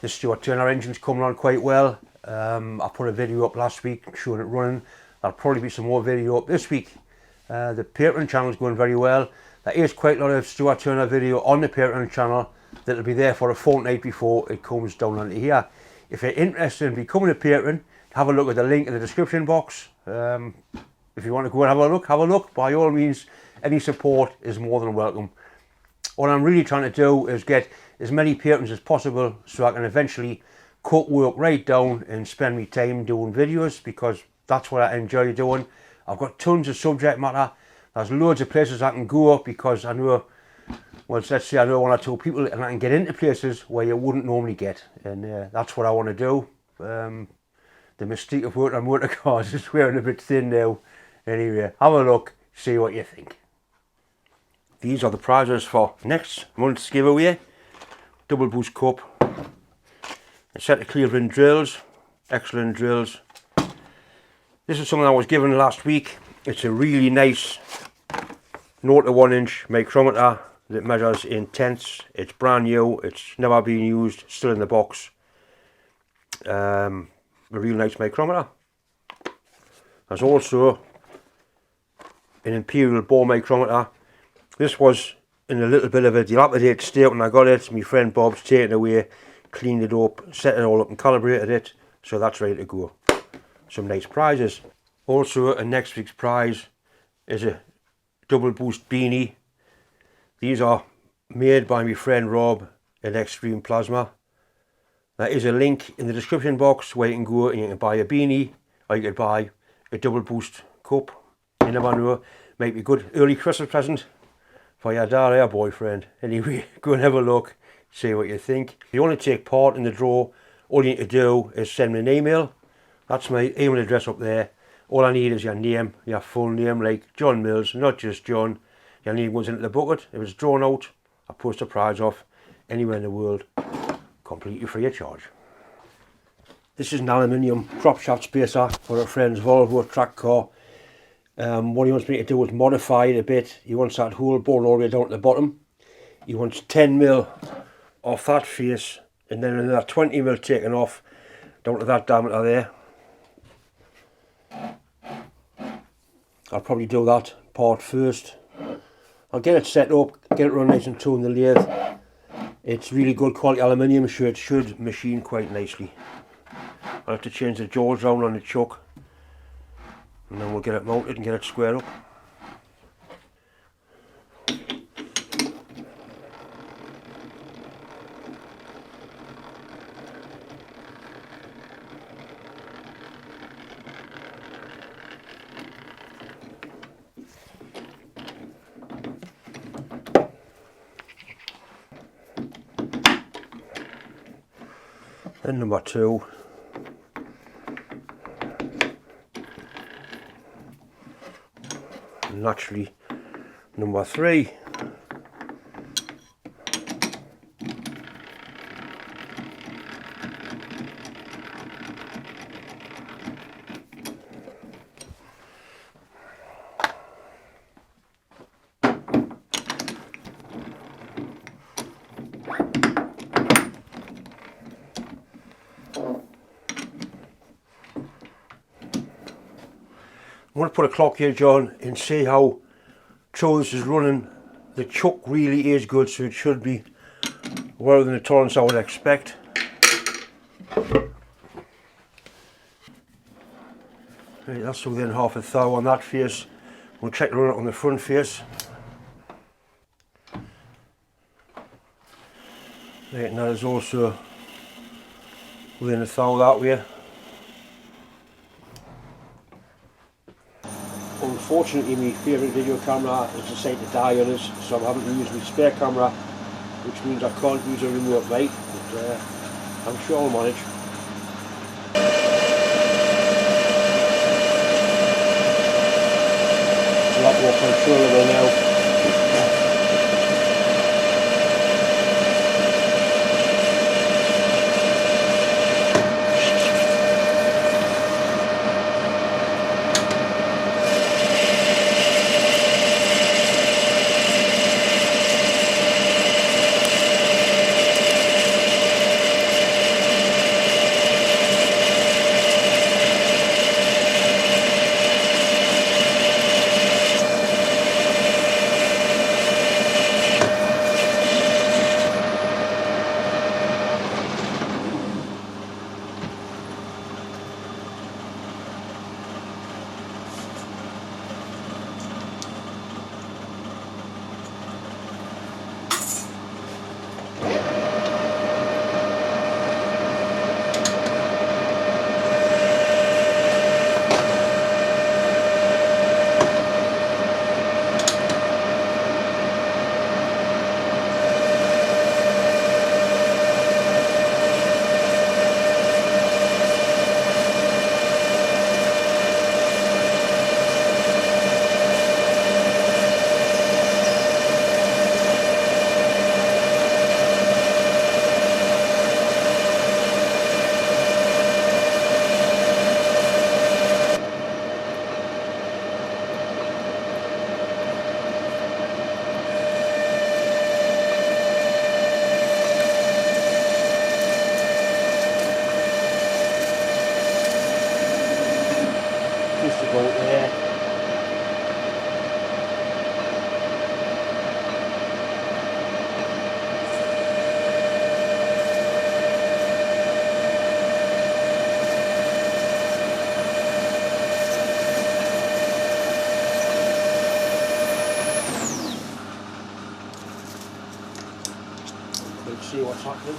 The Stuart Turner engine's coming on quite well. I put a video up last week showing it running. There'll probably be some more video up this week. The Patreon channel is going very well. There is quite a lot of Stuart Turner video on the Patreon channel that'll be there for a fortnight before it comes down onto here. If you're interested in becoming a patron, have a look at the link in the description box. If you want to go and have a look. By all means, any support is more than welcome. What I'm really trying to do is get as many patrons as possible so I can eventually cut work right down and spend my time doing videos, because that's what I enjoy doing. I've got tons of subject matter. There's loads of places I can go because I know, well, let's say I know one or two people, and I can get into places where you wouldn't normally get, and that's what I want to do. The mystique of working on motor cars is wearing a bit thin now. Anyway, have a look, see what you think. These are the prizes for next month's giveaway. Doubleboost cup, a set of clearing drills, excellent drills. This is something I was given last week. It's a really nice 0 to 1 inch micrometer that measures in tenths. It's brand new, it's never been used, still in the box. A real nice micrometer. There's also an imperial bore micrometer. This was in a little bit of a dilapidated state when I got it. My friend Bob's taken it away, cleaned it up, set it all up and calibrated it, so that's ready to go. Some nice prizes. Also, a next week's prize is a Doubleboost beanie. These are made by my friend Rob at Extreme Plasma. There is a link in the description box where you can go and you can buy a beanie, or you can buy a Doubleboost cup. You never know, might be a good early Christmas present for your dad or your boyfriend. Anyway, go and have a look, see what you think. If you want to take part in the draw, all you need to do is send me an email. That's my email address up there. All I need is your name, your full name, like John Mills, not just John. Your name goes into the bucket. If it's drawn out, I post a prize off anywhere in the world, completely free of charge. This is an aluminium prop shaft spacer for a friend's Volvo track car. What he wants me to do is modify it a bit. He wants that hole bored all the way down to the bottom. He wants 10mm off that face, and then another 20mm taken off down to that diameter there. I'll probably do that part first. I'll get it set up, get it run nice and true in the lathe. It's really good quality aluminium, so it should machine quite nicely. I'll have to change the jaws round on the chuck, and then we'll get it mounted and get it squared up. Then number 2. And naturally number 3. I'm going to put a clock gauge on and see how true this is running. The chuck really is good, so it should be well within the tolerance I would expect. Right, that's within half a thou on that face. We'll check the run on the front face. Right, and that is also within a thou that way. Unfortunately, my favourite video camera is decided to die on us, so I'm having to use my spare camera, which means I can't use a remote light, but I'm sure I'll manage. It's a lot more controllable now. see what's happening.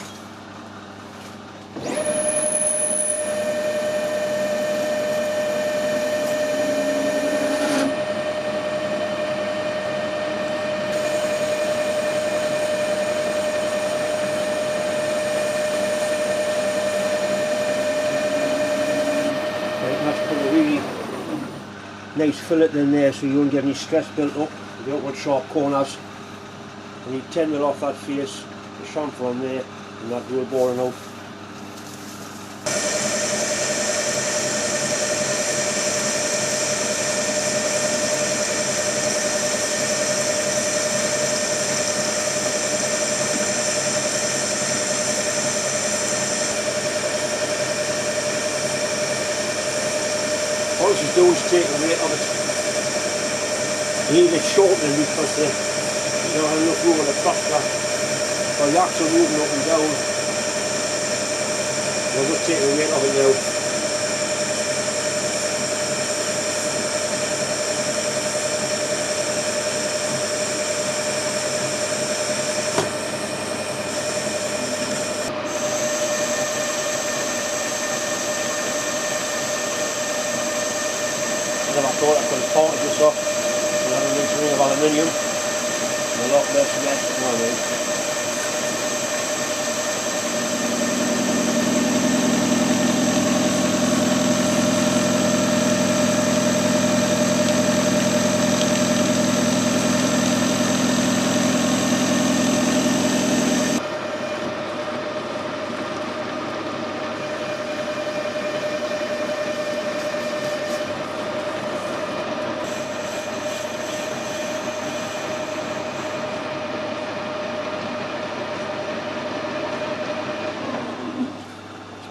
That's put a really nice fillet in there so you won't get any stress built up. You don't want sharp corners. And you 10 mil off that face, the chamfer on there, and that real boring out. All this is doing is taking the weight of it. You need it shortening because you don't have enough room on the tractor. So the axle moving up and down. You're just taking the weight of it now. I thought I could have parted this off and had an inch ring of aluminium and a lot less mesh, you know what I mean.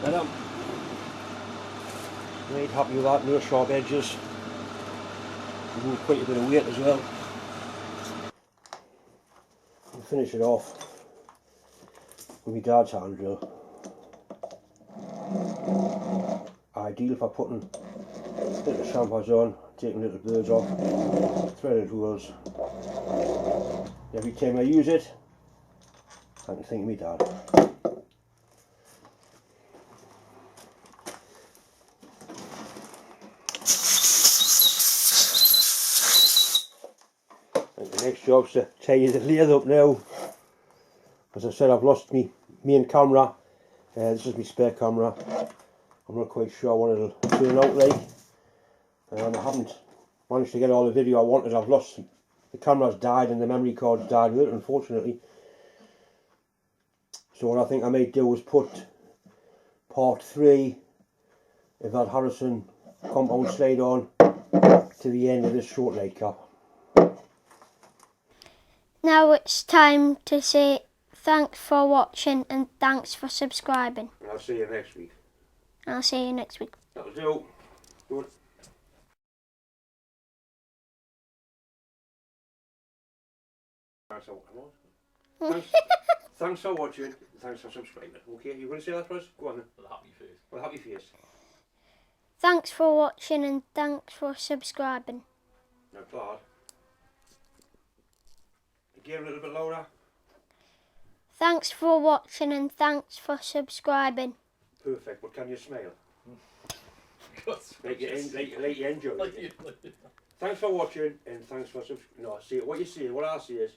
Better. Right, happy with that, no sharp edges. Remove quite a bit of weight as well. And finish it off with my dad's hand drill. Ideal for putting little chamfers on, taking little birds off, threaded holes. Every time I use it, I can think of my dad. The next job's to tie the lathe up now. As I said, I've lost my main camera. This is my spare camera. I'm not quite sure what it'll turn out like. I haven't managed to get all the video I wanted. I've lost, the camera's died and the memory card's died with it, unfortunately. So what I think I might do is put part 3 of that Harrison compound slide on to the end of this short light cap. Now it's time to say thanks for watching and thanks for subscribing. I'll see you next week. I'll see you next week. That'll do. Good. Thanks for watching. Thanks for subscribing. Okay, you going to say that for us? Go on then. With a happy face. With a happy face. Thanks for watching and thanks for subscribing. Now, Claude. Again, a little bit louder. Thanks for watching and thanks for subscribing. Perfect, but can you smile? Like you enjoy it. Thanks for watching and thanks for subscribing. No, see what you say, what I say is